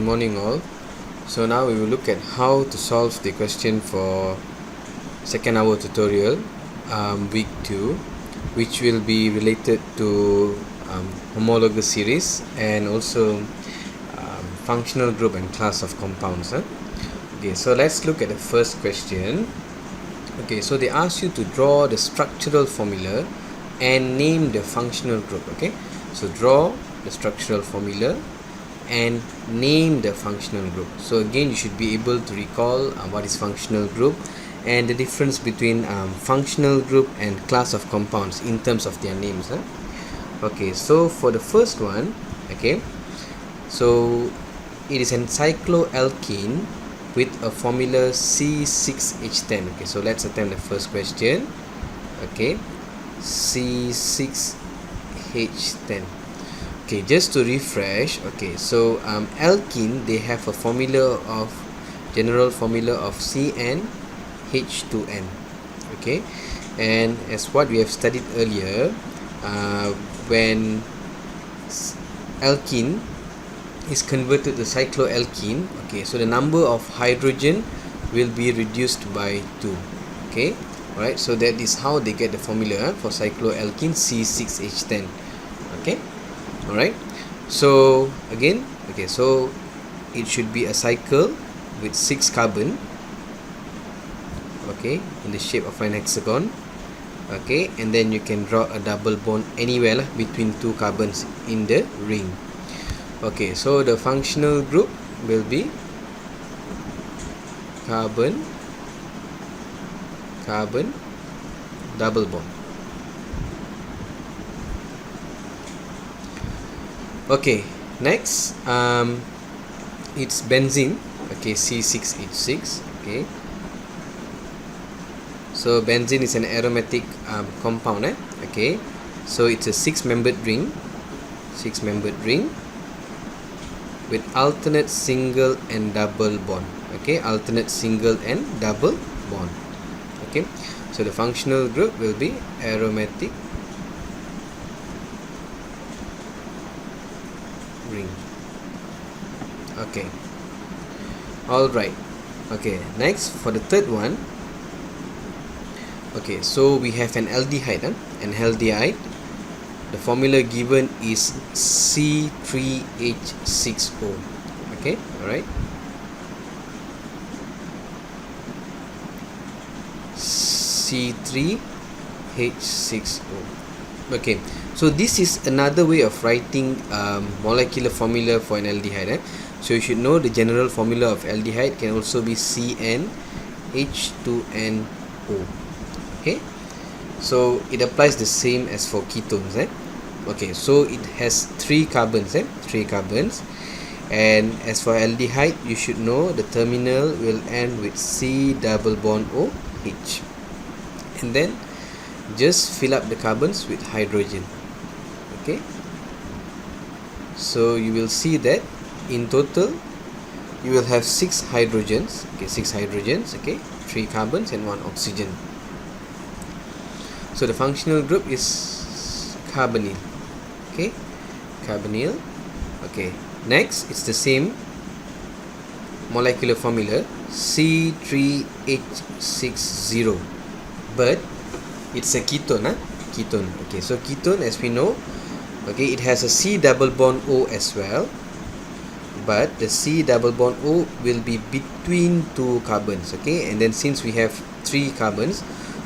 morning all. So now we will look at how to solve the question for second hour tutorial week 2, which will be related to homologous series and also functional group and class of compounds. Okay, so let's look at the first question. Okay, so they ask you to draw the structural formula and name the functional group. Okay, so draw the structural formula and name the functional group. So again, you should be able to recall what is functional group and the difference between functional group and class of compounds in terms of their names. Okay, so for the first one, okay, so it is an cycloalkene with a formula C6H10. Okay, so let's attempt the first question. Okay, C6H10. Okay, just to refresh, okay, so alkene, they have a general formula of CnH2n. Okay, and as what we have studied earlier, when alkene is converted to cycloalkene, okay, so the number of hydrogen will be reduced by 2. Okay, alright, so that is how they get the formula for cycloalkene C6H10. Okay, alright, so again, okay, so it should be a cycle with 6 carbon, okay, in the shape of an hexagon. Okay, and then you can draw a double bond anywhere between 2 carbons in the ring. Okay, so the functional group will be carbon carbon double bond. Okay, next it's benzene. Okay, C6H6. Okay, so benzene is an aromatic compound. Okay, so it's a 6-membered ring with alternate single and double bond. Okay, alternate single and double bond. Okay, so the functional group will be aromatic ring. Okay, all right. Okay, next for the third one. Okay, so we have an aldehyde. An aldehyde, the formula given is C3H6O. Okay, all right, C3H6O. Okay, so this is another way of writing molecular formula for an aldehyde. So you should know the general formula of aldehyde can also be CnH2nO. Okay, so it applies the same as for ketones. Okay, so it has 3 carbons. 3 carbons, and as for aldehyde, you should know the terminal will end with C double bond OH, and then just fill up the carbons with hydrogen. Okay, so you will see that in total you will have 6 hydrogens. Okay, 6 hydrogens. Okay, 3 carbons and 1 oxygen. So the functional group is carbonyl. Okay, carbonyl. Okay, next it's the same molecular formula C3H60, but it's a ketone. Ketone. Okay, so ketone, as we know, okay, it has a C double bond O as well, but the C double bond O will be between 2 carbons. Okay, and then since we have 3 carbons,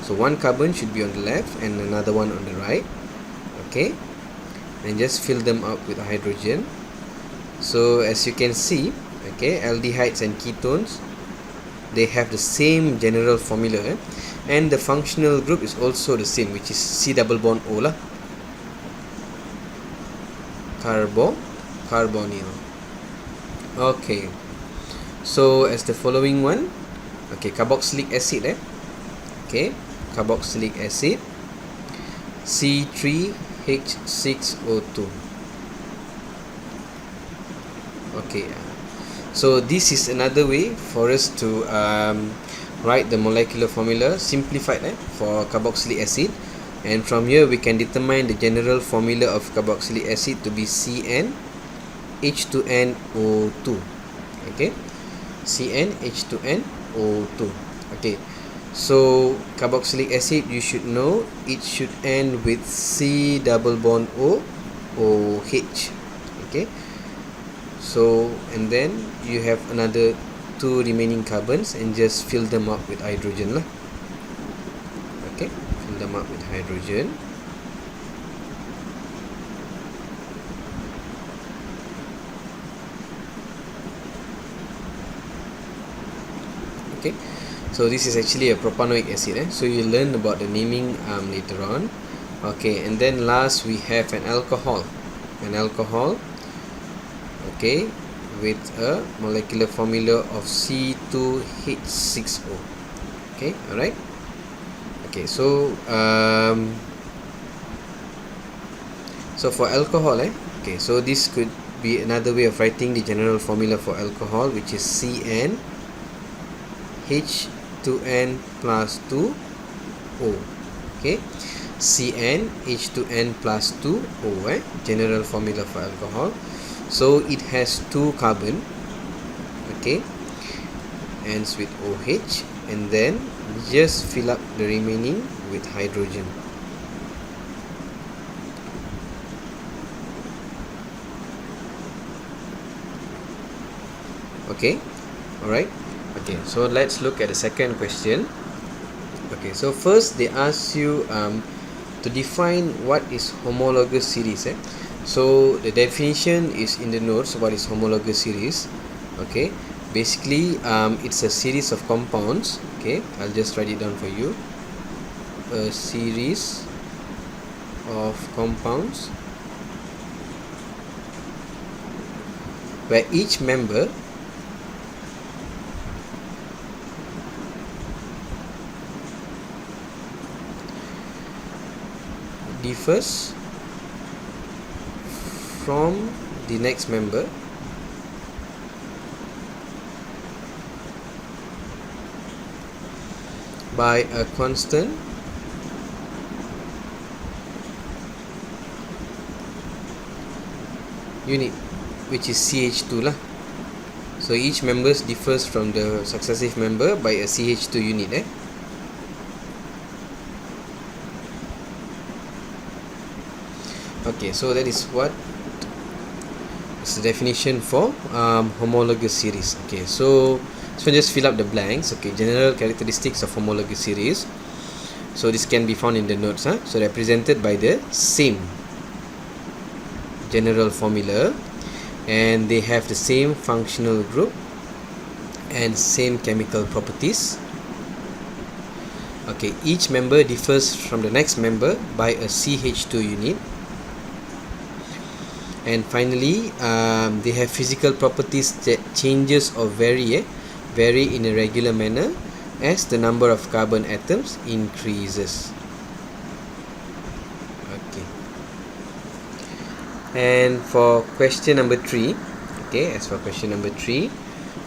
so 1 carbon should be on the left and another one on the right. Okay, and just fill them up with hydrogen. So as you can see, okay, aldehydes and ketones, they have the same general formula, and the functional group is also the same, which is C double bond O lah. Carbonyl. Okay, so as the following one, okay, carboxylic acid. Okay, carboxylic acid, C3H6O2. Okay, so this is another way for us to write the molecular formula simplified for carboxylic acid, and from here we can determine the general formula of carboxylic acid to be CnH2nO2. Okay, CnH2nO2. Okay, so carboxylic acid, you should know it should end with C double bond O OH. Okay, so and then you have another 2 remaining carbons and just fill them up with hydrogen lah. Okay, fill them up with hydrogen. Okay, so this is actually a propanoic acid, so you learn about the naming later on. Okay, and then last we have an alcohol. Okay, with a molecular formula of C2H6O. Okay, alright. Okay, so for alcohol, okay, so this could be another way of writing the general formula for alcohol, which is CnH2n plus 2O. Okay, CnH2n plus 2O, general formula for alcohol. So it has 2 carbon, okay, ends with OH, and then just fill up the remaining with hydrogen. Okay, alright. Okay, so let's look at the second question. Okay, so first they ask you to define what is homologous series. So the definition is in the notes. What is homologous series? Okay, basically it's a series of compounds. Okay, I'll just write it down for you. A series of compounds where each member differs from the next member by a constant unit, which is CH2 lah. So each member differs from the successive member by a CH2 unit. Okay, so that is what is the definition for homologous series. Okay, so just fill up the blanks. Okay, general characteristics of homologous series. So this can be found in the notes. So represented by the same general formula, and they have the same functional group and same chemical properties. Okay, each member differs from the next member by a CH2 unit. And finally, they have physical properties that changes or vary in a regular manner as the number of carbon atoms increases. Okay. And for question number 3, okay,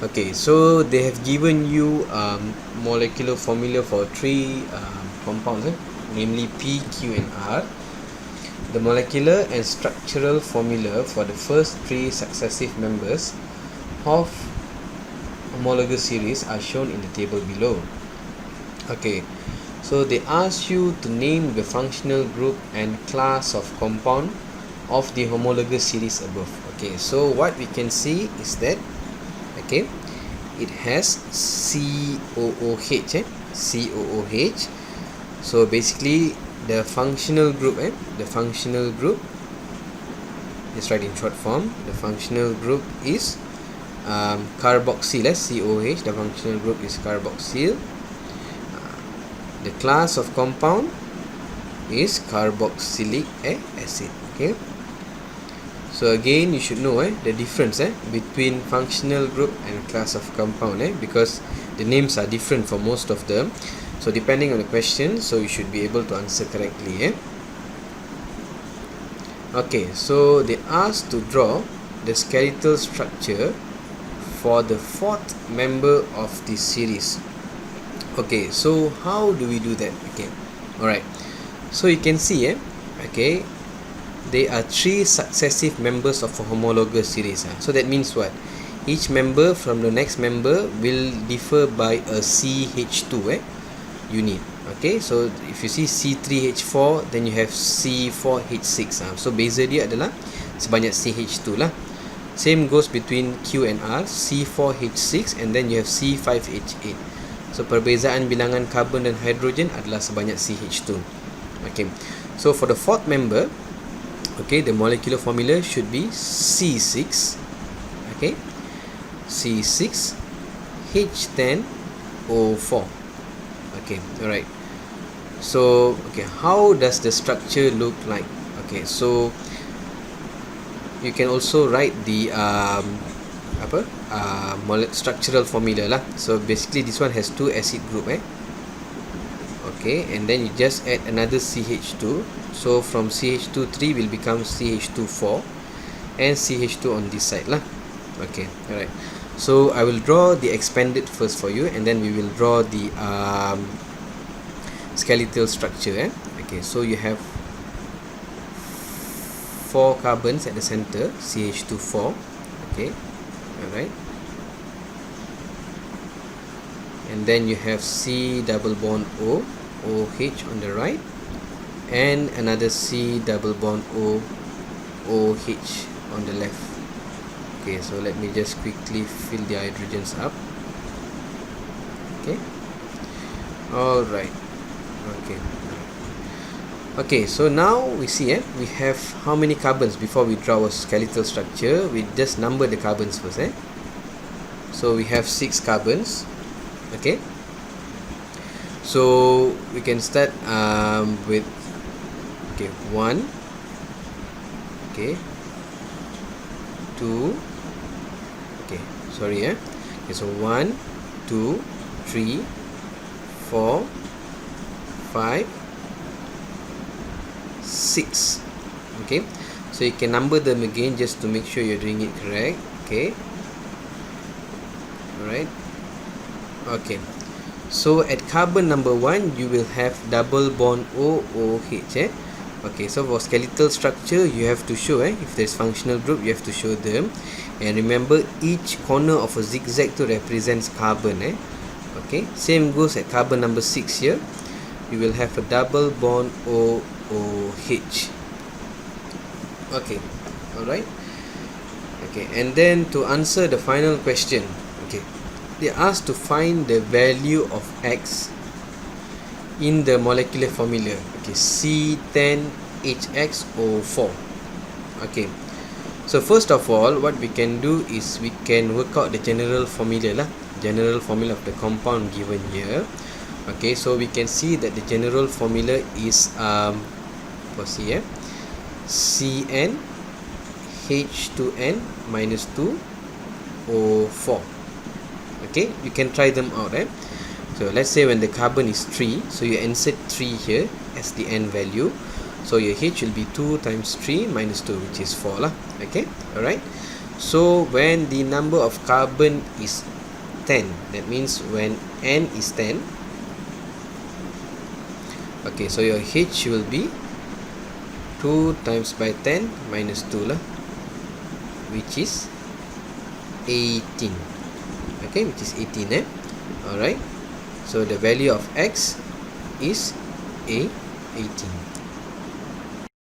okay, so they have given you molecular formula for 3 compounds, namely P, Q, and R. The molecular and structural formula for the first 3 successive members of homologous series are shown in the table below. Okay, so they ask you to name the functional group and class of compound of the homologous series above. Okay, so what we can see is that, okay, it has COOH, COOH. So basically the functional group, just write in short form, the functional group is carboxyl, COH, the functional group is carboxyl. The class of compound is carboxylic acid. Okay, so again you should know the difference between functional group and class of compound, because the names are different for most of them. So depending on the question, so you should be able to answer correctly. Okay, so they asked to draw the skeletal structure for the 4th member of this series. Okay, so how do we do that? Okay, alright, so you can see okay, there are 3 successive members of a homologous series. So that means what? each member from the next member will differ by a CH2 unit. Okay, so if you see C3H4, then you have C4H6. So beza dia adalah sebanyak CH2 lah. Same goes between Q and R, C4H6, and then you have C5H8. So perbezaan bilangan karbon dan hidrogen adalah sebanyak CH2. Okay, so for the fourth member, okay, the molecular formula should be C6. Okay, C6 H10O4. Okay, alright. So okay, how does the structure look like? Okay, so you can also write the structural formula lah. So basically this one has two acid group okay, and then you just add another CH2. So from CH2 3 will become CH2 4 and CH2 on this side lah. Okay, alright. So I will draw the expanded first for you, and then we will draw the skeletal structure. Okay, so you have 4 carbons at the center, CH24. Okay, alright. And then you have C double bond O, OH on the right, and another C double bond O, OH on the left. Okay, so let me just quickly fill the hydrogens up. Okay, alright. Okay, so now we see we have how many carbons before we draw a skeletal structure. We just number the carbons first. So we have 6 carbons. Okay, so we can start with 1, 2, okay, so 1, 2, 3, 4, 5, 6. Okay, so you can number them again just to make sure you're doing it correct. Okay, alright. Okay, so at carbon number 1 you will have double bond OOH. Okay, so for skeletal structure you have to show if there's functional group, you have to show them, and remember each corner of a zigzag to represents carbon. Okay, same goes at carbon number 6 here. You will have a double bond OOH. Okay, alright. Okay, and then to answer the final question, okay, they asked to find the value of X in the molecular formula. Okay, C10HXO4. Okay, so first of all, what we can do is we can work out the general formula lah. General formula of the compound given here. Okay, so we can see that the general formula is CN H2N minus 2 O4. Okay, you can try them out. So let's say when the carbon is 3, so you insert 3 here as the n value. So your H will be 2 times 3 minus 2, which is 4 lah. Okay, alright. So when the number of carbon is 10, that means when n is 10, okay, so your H will be 2 times by 10 minus 2 lah, which is 18. Okay, which is 18. Alright, so the value of X is 18.